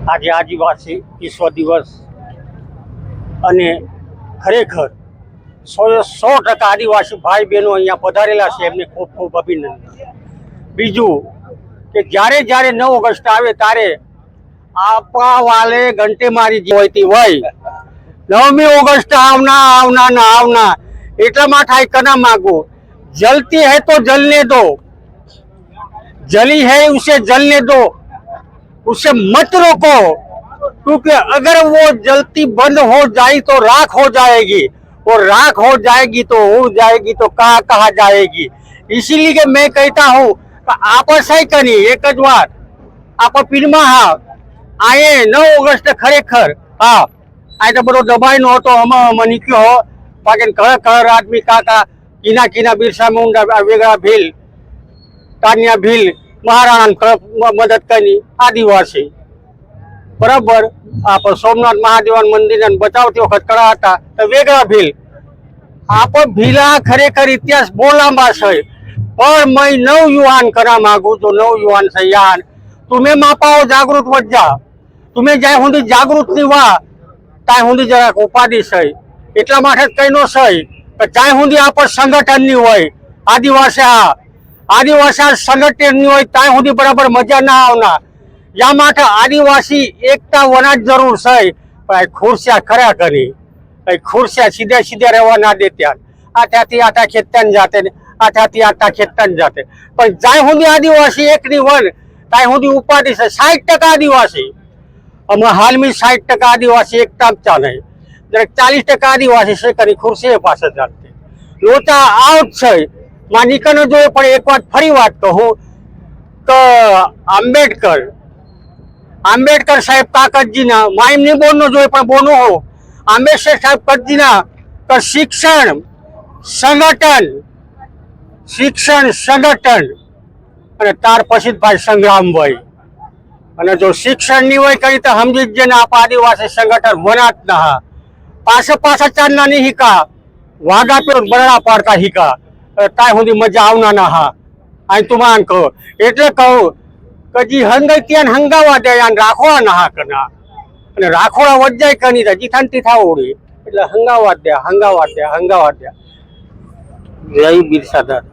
આજે આદિવાસી વિશ્વ દિવસ અને ખરેખર 100% આદિવાસી ભાઈ બહેનો અહીંયા પધારેલા છે, એમને ખૂબ ખૂબ અભિનંદન. બીજું કે જ્યારે જ્યારે 9 ઓગસ્ટ આવે ત્યારે આપા વાલે ઘંટે મારી જે હોતી હોય 9મી ઓગસ્ટ આવના એટલા માટે આ કના માગો, जलती है तो जलने दो, जली है उसे जलने दो, उसे मत रोको, क्योंकि अगर वो जलती बंद हो जाए तो राख हो जाएगी, और राख हो जाएगी तो उड़ जाएगी तो कहाँ जाएगी. इसीलिए कि मैं कहता हूँ आप सही करी एक ज बार आप पीरमा हाँ आए 9 ऑगस्ट खरेखर हाँ आ तो बड़ो दबाई नो तो हम निकलो हो बाकी खर आदमी काका किना बिरसा मुंडा वेगड़ा भील तानिया भील महाराणा मदद करी आदिवासी बराबर आप सोमनाथ महादेव मंदिर बचावती वक्त करा था तो वेगड़ा भील आप भीला खरेखर इतिहास बहुत लांबा है, पर मैं नवयुवान करा मांगू तो नवयुवान से यान तुम्हें मापाओ जागृत वजा, तुम्हें जाए हुंदी जागृत नहीं वा ताय हुंदी जरा उपाधि है એટલા માટે કઈનો સહી ચાહે સુધી આપણે સંગઠનની હોય આદિવાસી સંગઠનની હોય ત્યાં સુધી બરાબર મજા ના આવના. યા માટે આદિવાસી એકતા હોના જ જરૂર છે, પણ ખુરશિયા ખરા કરી ખુરશિયા સીધા રહેવા ના દેત્યા આઠાથી આઠા ખેતન જાતે આઠાથી આઠા ખેતન જાતે, પણ જ્યાં સુધી આદિવાસી એકની હોય ત્યાં સુધી ઉપાધિ છે. 60% આદિવાસી અમે હાલમાં 60% આદિવાસી એકતા ચાલે, 40% आदिवासी से करी खुर्सी पास जाते लोटा आउट से मानिकनो जो पण एक बात फरी बात कहूँ तो आंबेडकर साहेब काकतजी ना माइम नहीं बोलनो जो पण बोनो हो आंबेडकर साहेब काकतजी ना तो शिक्षण संगठन અને તાર પછી ભાઈ સંગ્રામ ભાઈ, અને જો શિક્ષણ ની હોય કઈ તો સમજી જ ને આપ આદિવાસી સંગઠન વનાત ના પાછા ચાંદના નહીં હિકા વાઘા पे બરડા પાડતા હિકા તાય સુધી મજા આવના ના હા આ તુમાન કહો એટલે કહું કે જી હંગાઈ ત્યાં હંગાવા દે અને રાખવા ના હા કના અને રાખોડા વજાય કની જી થાંતી થાવડી એટલે હંગાવા દે જય બિરસા દાદા.